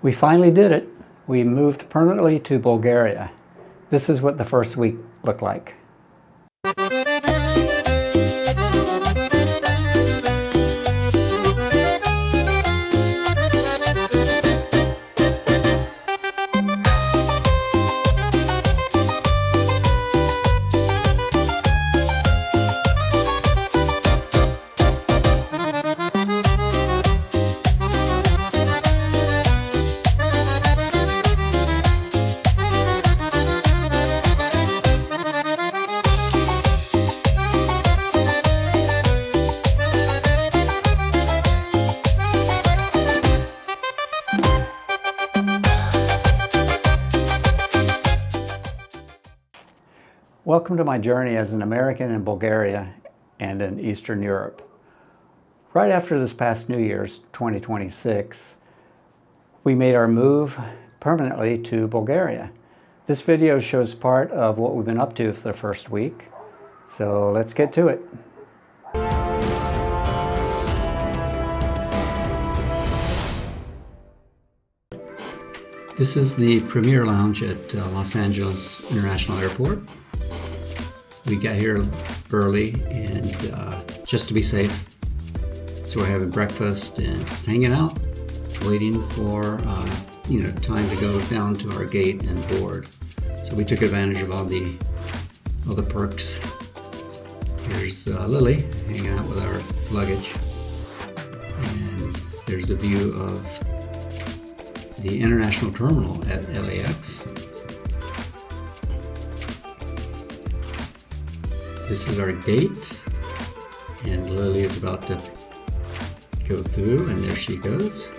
We finally did it. We moved permanently to Bulgaria. This is what the first week looked like. Welcome to my journey as an American in Bulgaria and in Eastern Europe. Right after this past New Year's 2026, we made our move permanently to Bulgaria. This video shows part of what we've been up to for the first week, so let's get to it. This is the Premier Lounge at Los Angeles International Airport. We got here early and just to be safe. So we're having breakfast and just hanging out, waiting for time to go down to our gate and board. So we took advantage of all the perks. Here's Lily hanging out with our luggage, and there's a view of the international terminal at LAX. This is our gate, and Lily is about to go through, and there she goes.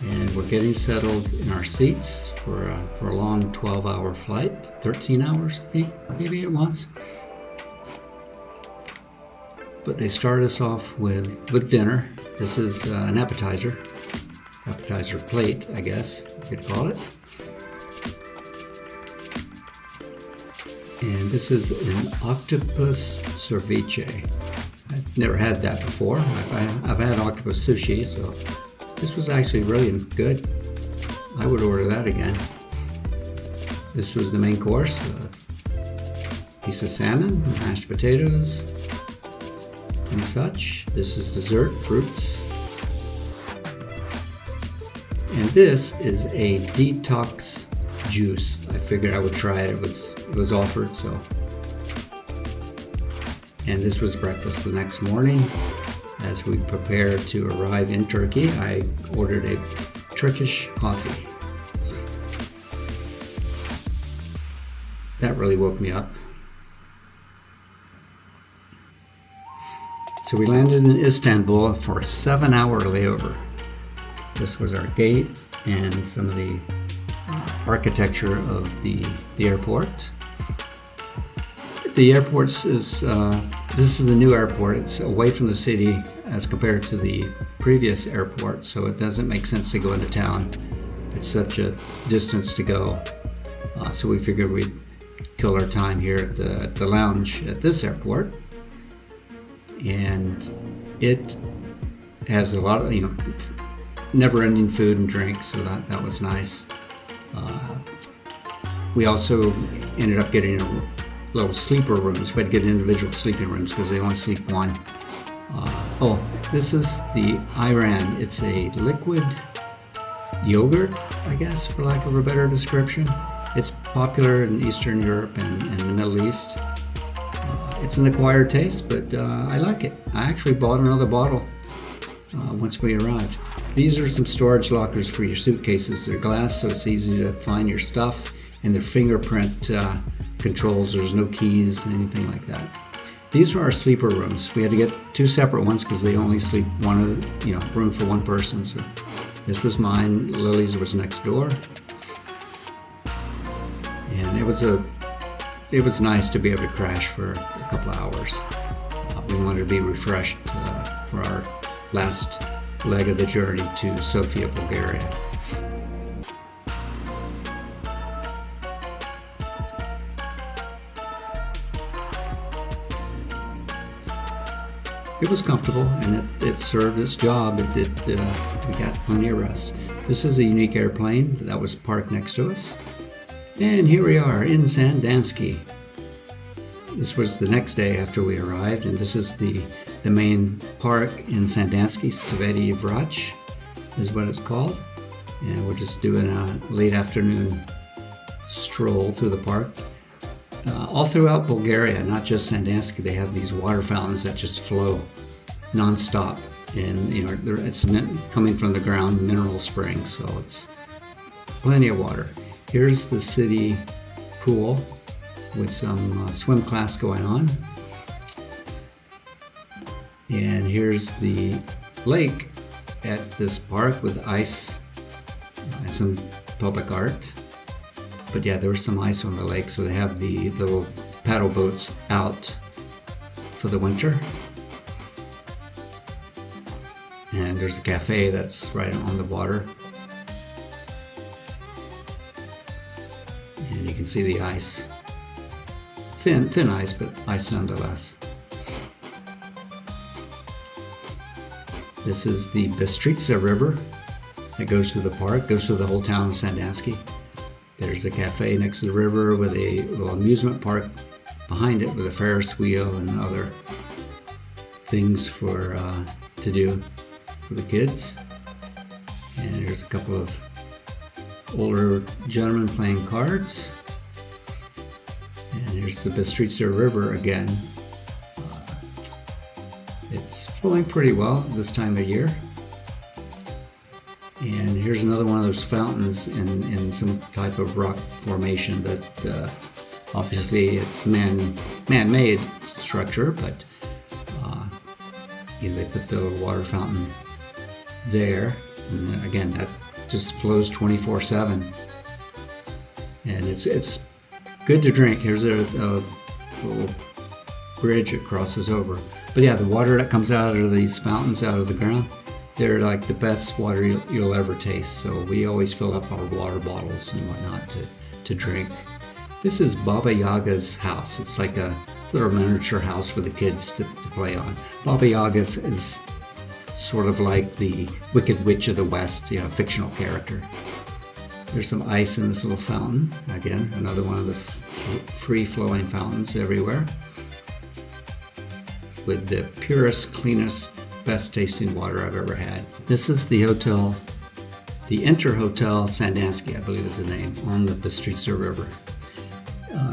And we're getting settled in our seats for a long 12-hour flight, 13 hours, I think, maybe it was. But they start us off with dinner. This is an appetizer plate, I guess you could call it. And this is an octopus ceviche. I've never had that before. I've had octopus sushi, so this was actually really good. I would order that again. This was the main course. Piece of salmon, mashed potatoes, and such. This is dessert, fruits. And this is a detox juice. I figured I would try it. It was offered, so. And this was breakfast the next morning. As we prepared to arrive in Turkey, I ordered a Turkish coffee. That really woke me up. So we landed in Istanbul for a 7-hour layover. This was our gate and some of the architecture of the airport. The airport is, this is the new airport. It's away from the city as compared to the previous airport, so it doesn't make sense to go into town. It's such a distance to go. So we figured we'd kill our time here at the lounge at this airport. And it has a lot of, never-ending food and drink, so that was nice. We also ended up getting little sleeper rooms. We had to get individual sleeping rooms because they only sleep one. This is the Ayran. It's a liquid yogurt, I guess, for lack of a better description. It's popular in Eastern Europe and the Middle East. It's an acquired taste, but I like it. I actually bought another bottle once we arrived. These are some storage lockers for your suitcases. They're glass, so it's easy to find your stuff, and they're fingerprint controls. There's no keys, anything like that. These are our sleeper rooms. We had to get 2 separate ones because they only sleep room for one person. So this was mine. Lily's was next door, and it was nice to be able to crash for a couple of hours. We wanted to be refreshed for our last leg of the journey to Sofia, Bulgaria. it was comfortable, and it served its job. We got plenty of rest. This is a unique airplane that was parked next to us. And here we are in Sandanski. This was the next day after we arrived, and this is the main park in Sandanski. Sveti Vrach is what it's called. And we're just doing a late afternoon stroll through the park. All throughout Bulgaria, not just Sandanski, they have these water fountains that just flow non-stop. And it's coming from the ground, mineral springs, so it's plenty of water. Here's the city pool with some swim class going on. And here's the lake at this park with ice and some public art. But yeah, there was some ice on the lake, so they have the little paddle boats out for the winter. And there's a cafe that's right on the water. And you can see the ice. Thin ice, but ice nonetheless. This is the Bystritsa River that goes through the park, goes through the whole town of Sandanski. There's a cafe next to the river with a little amusement park behind it with a Ferris wheel and other things to do for the kids. And there's a couple of older gentlemen playing cards. And here's the Bystritsa River again. It's flowing pretty well this time of year. And here's another one of those fountains in some type of rock formation that obviously it's man-made structure, but they put the water fountain there. And again, that just flows 24/7. And it's good to drink. Here's a little bridge it crosses over. But yeah, the water that comes out of these fountains out of the ground, they're like the best water you'll ever taste. So we always fill up our water bottles and whatnot to drink. This is Baba Yaga's house. It's like a little miniature house for the kids to play on. Baba Yaga is sort of like the Wicked Witch of the West, fictional character. There's some ice in this little fountain. Again, another one of the free-flowing fountains everywhere, with the purest, cleanest, best tasting water I've ever had. This is the hotel, the Enter Hotel Sandanski, I believe is the name, on the Bystritsa River.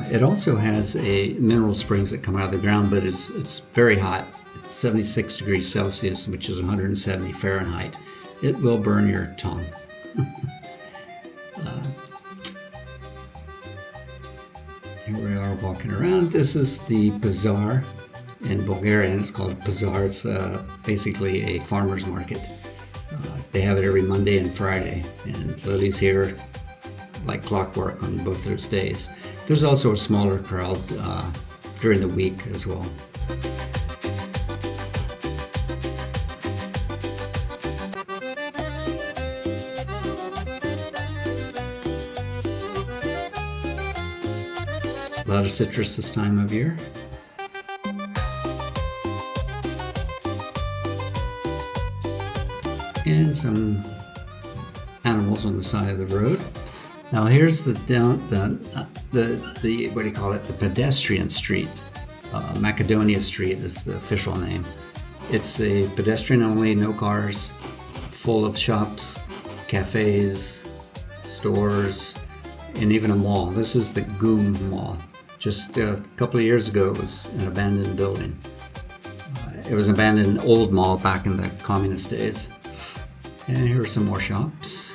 It also has a mineral springs that come out of the ground, but it's very hot. It's 76 degrees Celsius, which is 170 Fahrenheit. It will burn your tongue. Here we are walking around. This is the bazaar in Bulgaria. It's called bazaar. It's basically a farmer's market. They have it every Monday and Friday, and Lily's here like clockwork on both those days. There's also a smaller crowd during the week as well. A lot of citrus this time of year. And some animals on the side of the road. Now here's the what do you call it? The pedestrian street. Macedonia Street is the official name. It's a pedestrian only, no cars, full of shops, cafes, stores, and even a mall. This is the Goom Mall. Just a couple of years ago, it was an abandoned building. It was an abandoned old mall back in the communist days. And here are some more shops.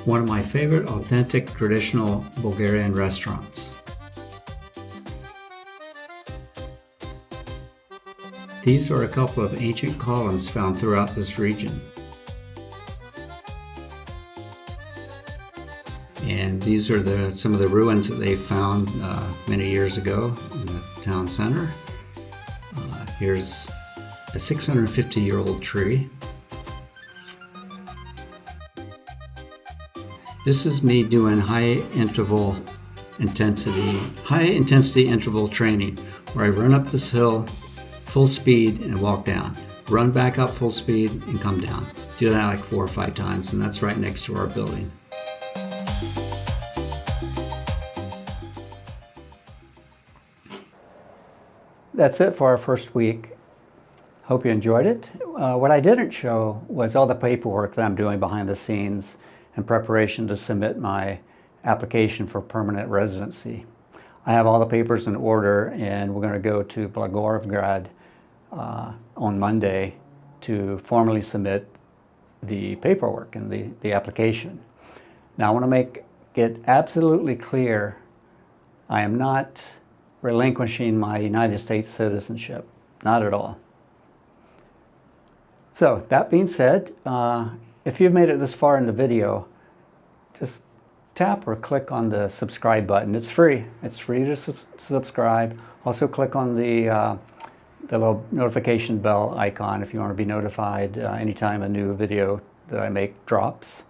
One of my favorite authentic traditional Bulgarian restaurants. These are a couple of ancient columns found throughout this region. And these are some of the ruins that they found many years ago in the town center. Here's a 650-year-old tree. This is me doing high intensity interval training, where I run up this hill full speed and walk down. Run back up full speed and come down. Do that like 4 or 5 times, and that's right next to our building. That's it for our first week. Hope you enjoyed it. What I didn't show was all the paperwork that I'm doing behind the scenes in preparation to submit my application for permanent residency. I have all the papers in order, and we're going to go to Bulgaria on Monday to formally submit the paperwork and the application. Now I want to make it absolutely clear, I am not relinquishing my United States citizenship, not at all. So that being said, if you've made it this far in the video, just tap or click on the subscribe button. It's free. It's free to subscribe. Also click on the little notification bell icon if you want to be notified anytime a new video that I make drops.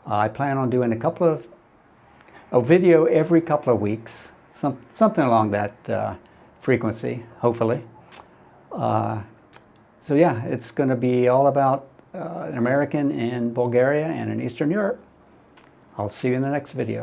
I plan on doing a video every couple of weeks, something along that frequency, hopefully. So yeah, it's going to be all about an American in Bulgaria and in Eastern Europe. I'll see you in the next video.